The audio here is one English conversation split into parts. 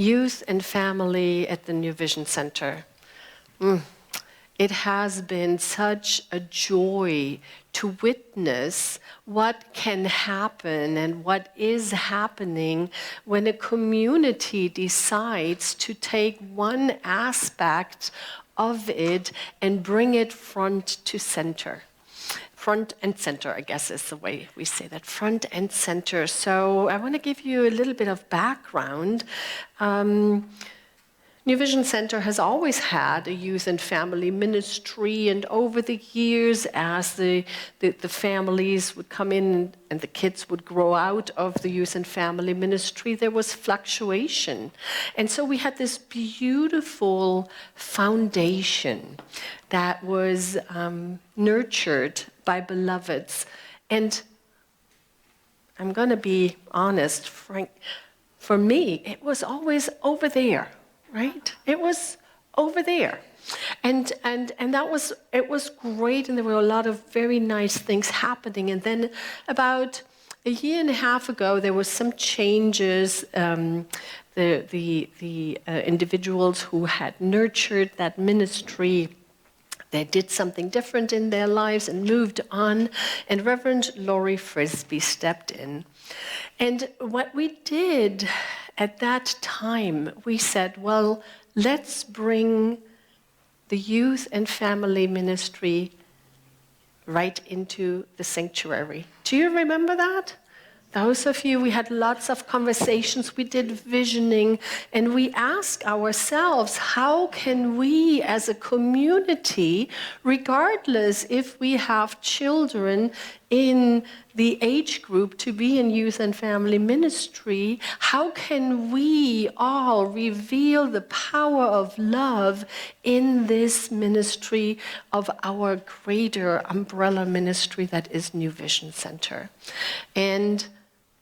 youth and family at the New Vision Center. It has been such a joy to witness what can happen and what is happening when a community decides to take one aspect of it and bring it front to center. Front and center, I guess is the way we say that, front and center. So I want to give you a little bit of background. New Vision Center has always had a youth and family ministry, and over the years, as the families would come in and the kids would grow out of the youth and family ministry, there was fluctuation. And so we had this beautiful foundation that was nurtured by beloveds. And I'm going to be honest, Frank, for me, it was always over there. Right? It was over there. And that was, it was great, and there were a lot of very nice things happening. And then about a year and a half ago, there was some changes. The individuals who had nurtured that ministry, they did something different in their lives and moved on. And Reverend Laurie Frisbee stepped in. And what we did at that time, we said, well, let's bring the youth and family ministry right into the sanctuary. Do you remember that? Those of you, we had lots of conversations, we did visioning, and we asked ourselves, how can we as a community, regardless if we have children in the age group to be in youth and family ministry, how can we all reveal the power of love in this ministry of our greater umbrella ministry that is New Vision Center? And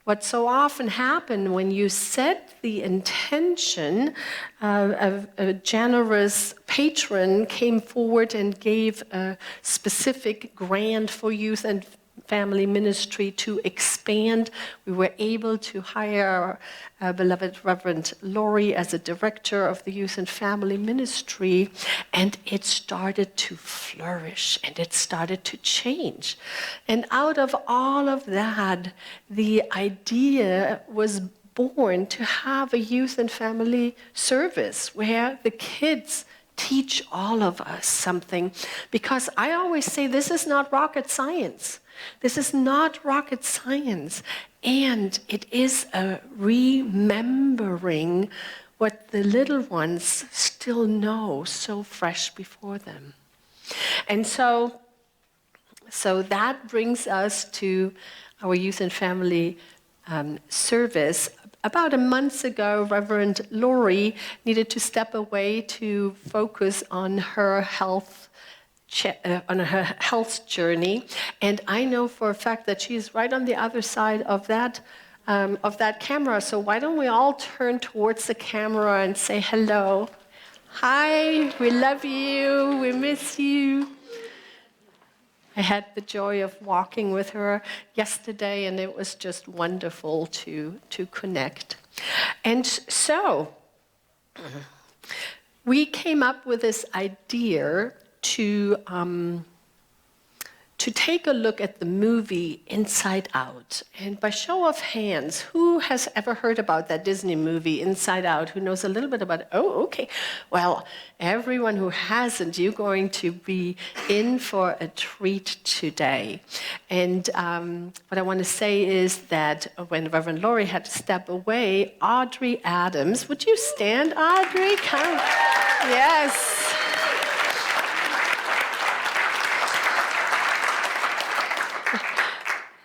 what so often happened when you set the intention, a generous patron came forward and gave a specific grant for youth and family ministry to expand. We were able to hire our beloved Reverend Laurie as a director of the youth and family ministry, and it started to flourish and it started to change. And out of all of that, the idea was born to have a youth and family service where the kids teach all of us something. Because I always say this is not rocket science. This is not rocket science, and it is a remembering what the little ones still know so fresh before them. And so that brings us to our youth and family service. About a month ago, Reverend Laurie needed to step away to focus on her health journey, and I know for a fact that she's right on the other side of that camera. So why don't we all turn towards the camera and say hello? Hi, we love you, we miss you. I had the joy of walking with her yesterday, and it was just wonderful to connect. And so we came up with this idea to take a look at the movie Inside Out. And by show of hands, who has ever heard about that Disney movie Inside Out? Who knows a little bit about it? Oh, okay. Well, everyone who hasn't, you're going to be in for a treat today. And what I want to say is that when Reverend Laurie had to step away, Audrey Adams, would you stand, Audrey? Come. Yes.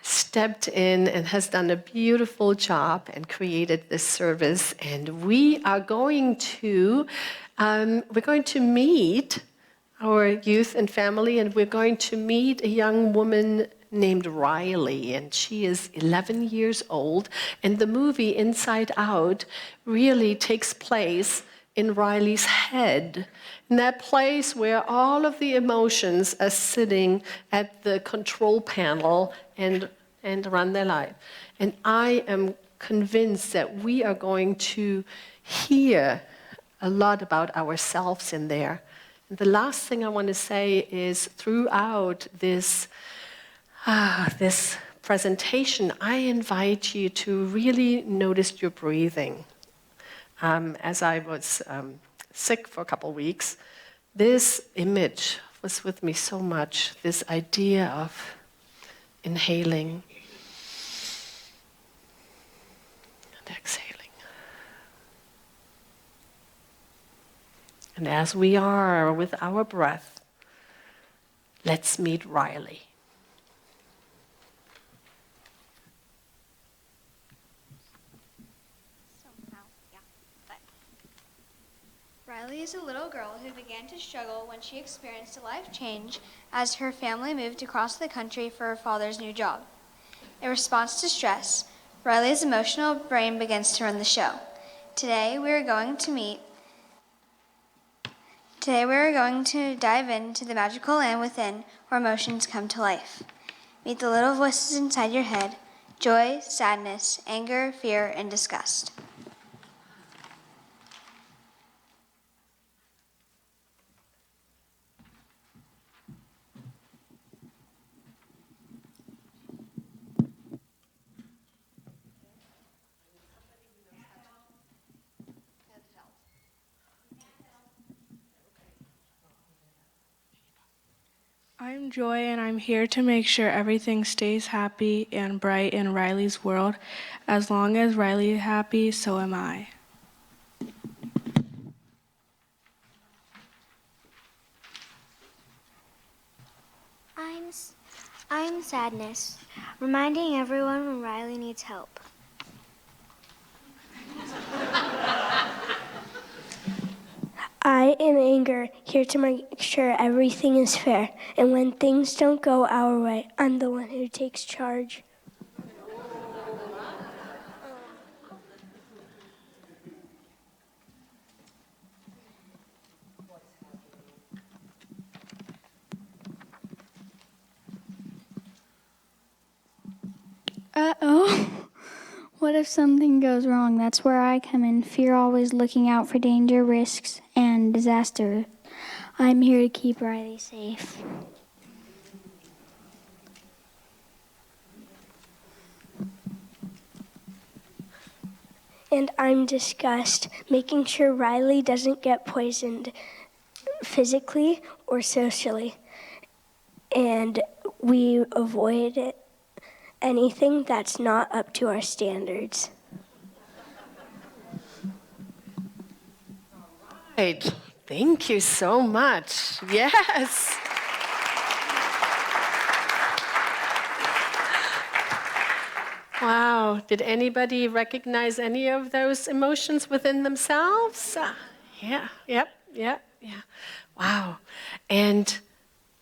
Stepped in and has done a beautiful job and created this service. And we are going to meet our youth and family, and we're going to meet a young woman named Riley, and she is 11 years old. And the movie Inside Out really takes place in Riley's head, in that place where all of the emotions are sitting at the control panel and run their life. And I am convinced that we are going to hear a lot about ourselves in there. And the last thing I want to say is throughout this presentation, I invite you to really notice your breathing. As I was sick for a couple of weeks, this image was with me so much, this idea of inhaling and exhaling. And as we are with our breath, let's meet Riley. Riley is a little girl who began to struggle when she experienced a life change as her family moved across the country for her father's new job. In response to stress, Riley's emotional brain begins to run the show. Today we are going to dive into the magical land within where emotions come to life. Meet the little voices inside your head: joy, sadness, anger, fear, and disgust. I'm Joy, and I'm here to make sure everything stays happy and bright in Riley's world. As long as Riley is happy, so am I. I'm Sadness, reminding everyone when Riley needs help. I am Anger, here to make sure everything is fair. And when things don't go our way, I'm the one who takes charge. Uh-oh. What if something goes wrong? That's where I come in. Fear always looking out for danger, risks, and disaster. I'm here to keep Riley safe. And I'm Disgust, making sure Riley doesn't get poisoned physically or socially. And we avoid anything that's not up to our standards. Right. Thank you so much. Yes. Wow. Did anybody recognize any of those emotions within themselves? Yeah. Wow. And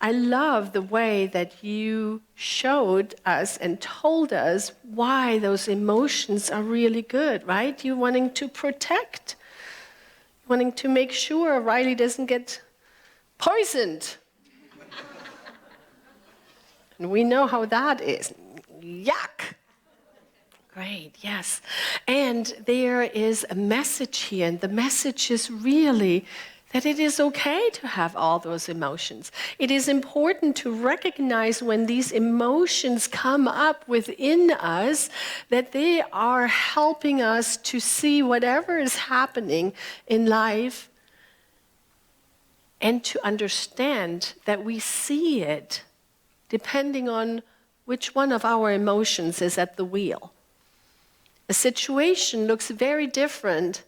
I love the way that you showed us and told us why those emotions are really good, right? You wanting to protect, wanting to make sure Riley doesn't get poisoned. And we know how that is. Yuck. Great, yes. And there is a message here, and the message is really that it is okay to have all those emotions. It is important to recognize when these emotions come up within us that they are helping us to see whatever is happening in life and to understand that we see it depending on which one of our emotions is at the wheel. A situation looks very different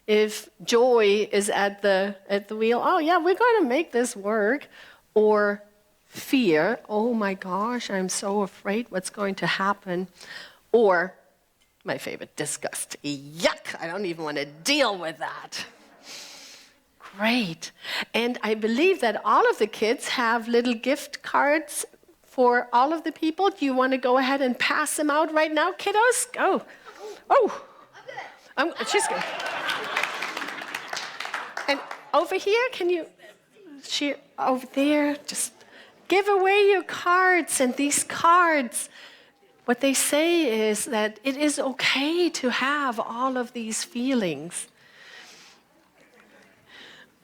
if joy is at the wheel. Oh yeah, we're going to make this work. Or fear. Oh my gosh, I'm so afraid what's going to happen. Or my favorite, disgust. Yuck, I don't even want to deal with that. Great. And I believe that all of the kids have little gift cards for all of the people. Do you want to go ahead and pass them out right now, kiddos? Go. Oh, she's good. And over here, can you, over there, just give away your cards. And these cards, what they say is that it is okay to have all of these feelings.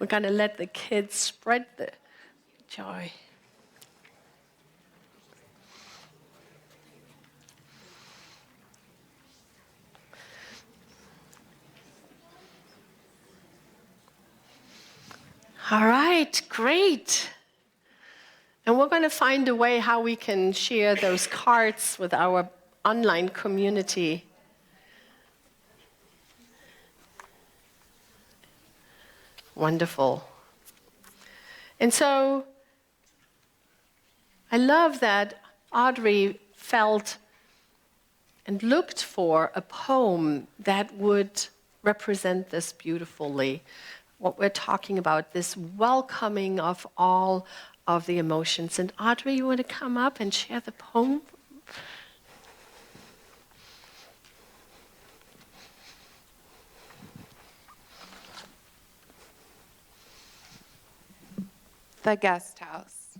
We're going to let the kids spread the joy. All right, great. And we're going to find a way how we can share those cards with our online community. Wonderful. And so I love that Audrey felt and looked for a poem that would represent this beautifully. What we're talking about, this welcoming of all of the emotions. And Audrey, you want to come up and share the poem? The guest house.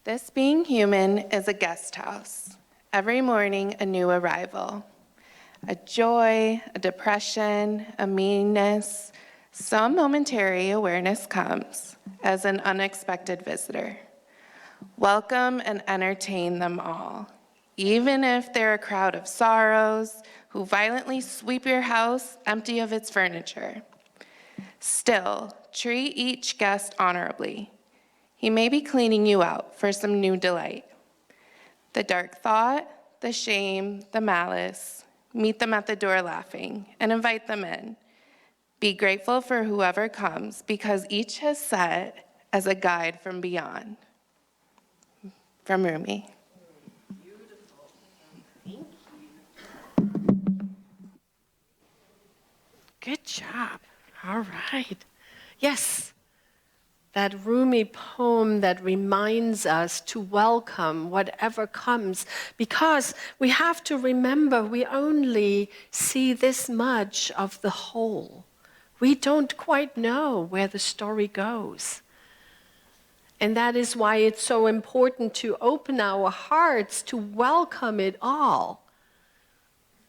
This being human is a guest house. Every morning, a new arrival. A joy, a depression, a meanness, some momentary awareness comes as an unexpected visitor. Welcome and entertain them all, even if they're a crowd of sorrows who violently sweep your house empty of its furniture. Still, treat each guest honorably. He may be cleaning you out for some new delight. The dark thought, the shame, the malice, meet them at the door laughing and invite them in. Be grateful for whoever comes because each has set as a guide from beyond. From Rumi. Beautiful. Thank you. Good job. All right. Yes. That Rumi poem that reminds us to welcome whatever comes, because we have to remember we only see this much of the whole. We don't quite know where the story goes. And that is why it's so important to open our hearts to welcome it all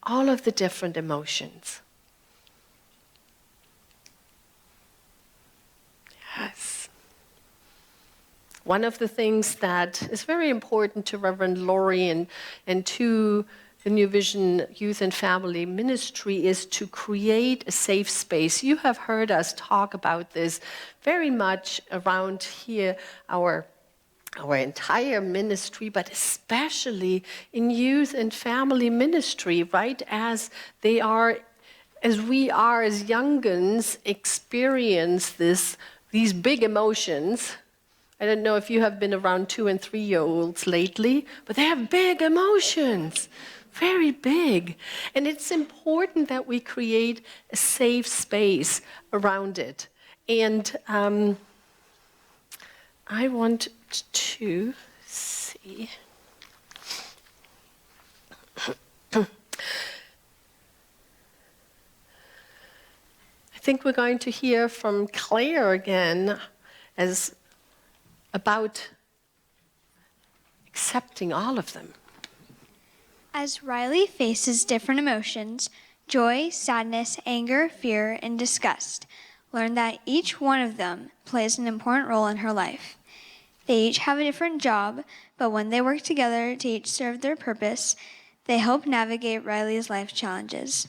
of the different emotions. Yes. One of the things that is very important to Reverend Laurie and to the New Vision Youth and Family Ministry is to create a safe space. You have heard us talk about this very much around here, our entire ministry, but especially in youth and family ministry, right? As we are as youngins experience these big emotions. I don't know if you have been around 2- and 3-year-olds lately, but they have big emotions, very big. And it's important that we create a safe space around it. And I want to see. I think we're going to hear from Claire again about accepting all of them. As Riley faces different emotions, joy, sadness, anger, fear, and disgust, learn that each one of them plays an important role in her life. They each have a different job, but when they work together to each serve their purpose, they help navigate Riley's life challenges.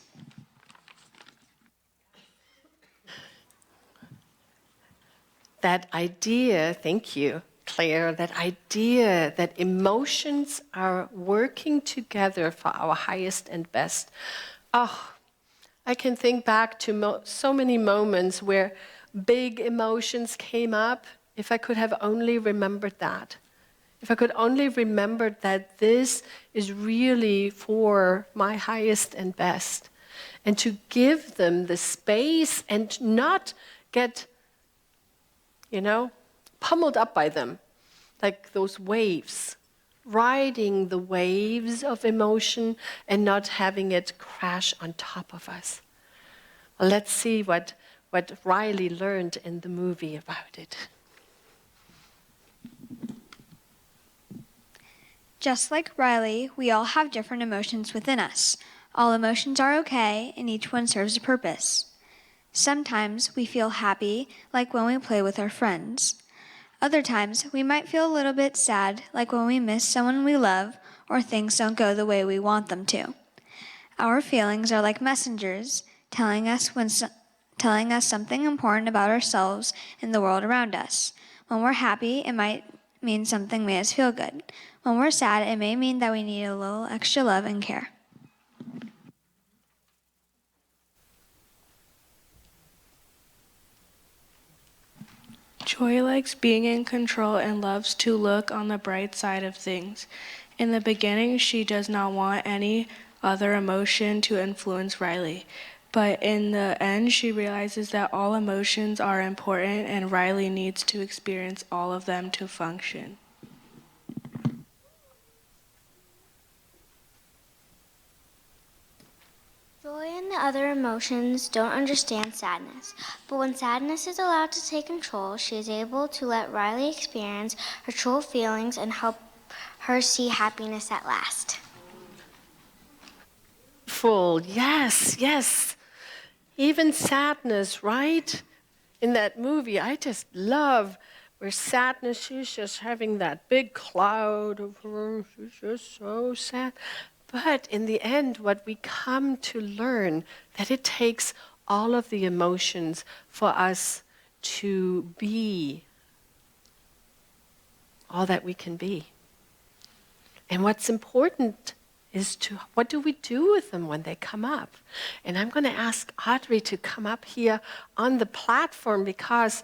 That idea, thank you, Claire, that idea that emotions are working together for our highest and best. Oh, I can think back to so many moments where big emotions came up. If I could have only remembered that. If I could only remember that this is really for my highest and best. And to give them the space and not get pummeled up by them, like those waves, riding the waves of emotion and not having it crash on top of us. Well, let's see what Riley learned in the movie about it. Just like Riley, we all have different emotions within us. All emotions are okay, and each one serves a purpose. Sometimes we feel happy, like when we play with our friends. Other times we might feel a little bit sad, like when we miss someone we love or things don't go the way we want them to. Our feelings are like messengers, telling us something important about ourselves and the world around us. When we're happy, it might mean something made us feel good. When we're sad, it may mean that we need a little extra love and care. Joy likes being in control and loves to look on the bright side of things. In the beginning, she does not want any other emotion to influence Riley. But in the end, she realizes that all emotions are important and Riley needs to experience all of them to function. Joy and the other emotions don't understand sadness, but when sadness is allowed to take control, she is able to let Riley experience her true feelings and help her see happiness at last. Full, yes, yes. Even sadness, right? In that movie, I just love where sadness, she's just having that big cloud of her, she's just so sad. But in the end, what we come to learn, that it takes all of the emotions for us to be all that we can be. And what's important is what do we do with them when they come up? And I'm going to ask Audrey to come up here on the platform because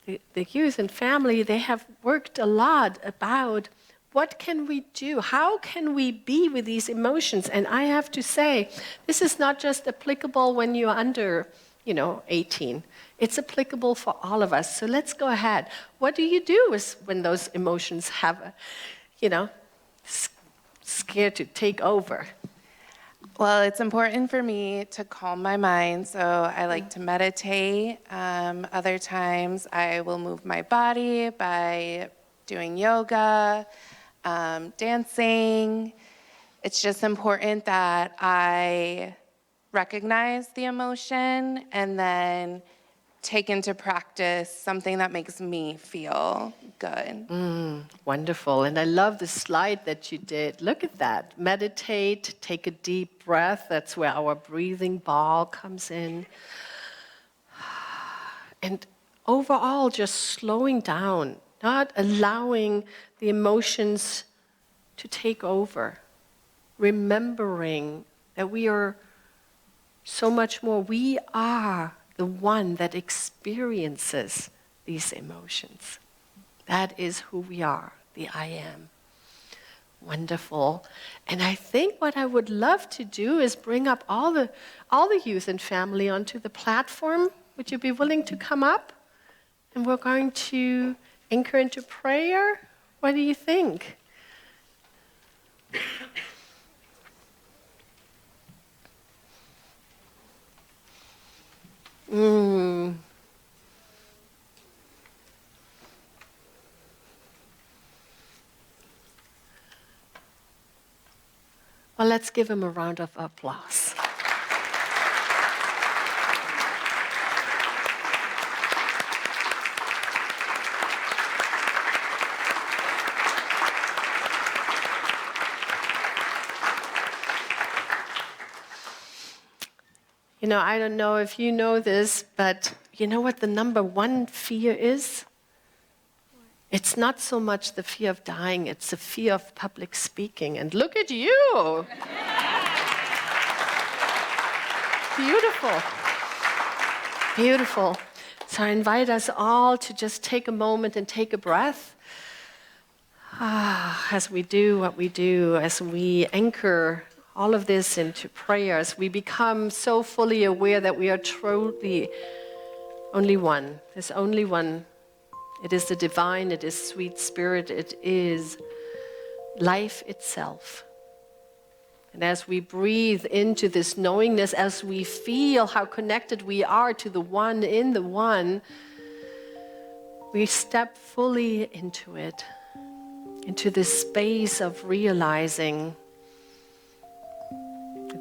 the youth and family, they have worked a lot about what can we do? How can we be with these emotions? And I have to say, this is not just applicable when you're under, 18. It's applicable for all of us. So let's go ahead. What do you do when those emotions have, scared to take over? Well, it's important for me to calm my mind, so I like to meditate. Other times I will move my body by doing yoga, dancing. It's just important that I recognize the emotion and then take into practice something that makes me feel good. Wonderful. And I love the slide that you did. Look at that. Meditate, take a deep breath. That's where our breathing ball comes in. And overall, just slowing down, not allowing the emotions to take over. Remembering that we are so much more. We are the one that experiences these emotions. That is who we are, the I am. Wonderful. And I think what I would love to do is bring up all the youth and family onto the platform. Would you be willing to come up? And we're going to anchor into prayer. What do you think? Well, let's give him a round of applause. I don't know if you know this, but you know what the number one fear is? It's not so much the fear of dying, it's the fear of public speaking. And look at you! Beautiful. Beautiful. So I invite us all to just take a moment and take a breath as we do what we do, as we anchor all of this into prayers. We become so fully aware that we are truly only one. There's only one. It is the divine, it is sweet spirit, it is life itself. And as we breathe into this knowingness, as we feel how connected we are to the one in the one, we step fully into it, into this space of realizing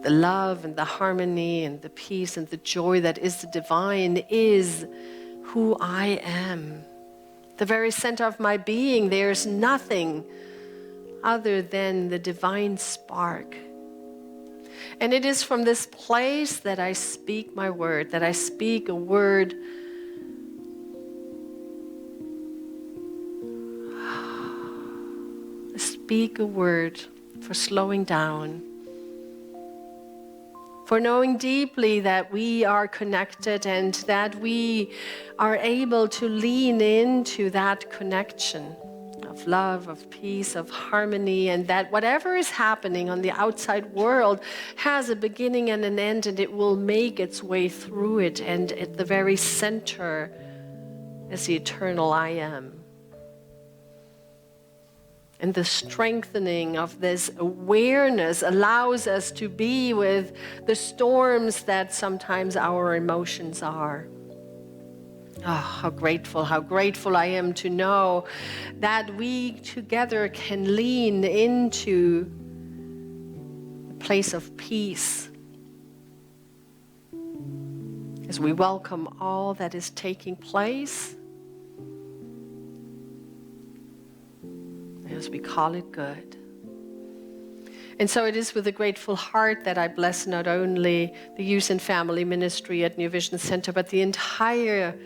that the love and the harmony and the peace and the joy that is the divine is who I am. The very center of my being, there's nothing other than the divine spark. And it is from this place that I speak my word, that I speak a word for slowing down, for knowing deeply that we are connected and that we are able to lean into that connection of love, of peace, of harmony, and that whatever is happening on the outside world has a beginning and an end, and it will make its way through it, and at the very center is the eternal I am. And the strengthening of this awareness allows us to be with the storms that sometimes our emotions are. Oh, how grateful I am to know that we together can lean into the place of peace as we welcome all that is taking place, as we call it good. And so it is with a grateful heart that I bless not only the Youth and Family Ministry at New Vision Center, but the entire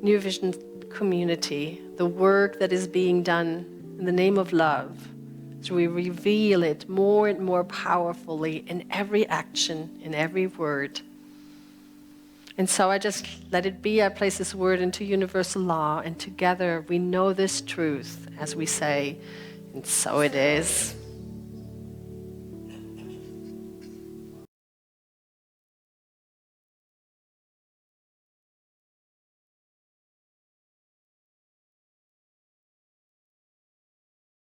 New Vision community, the work that is being done in the name of love, as we reveal it more and more powerfully in every action, in every word. And so I just let it be. I place this word into universal law, and together we know this truth as we say, and so it is.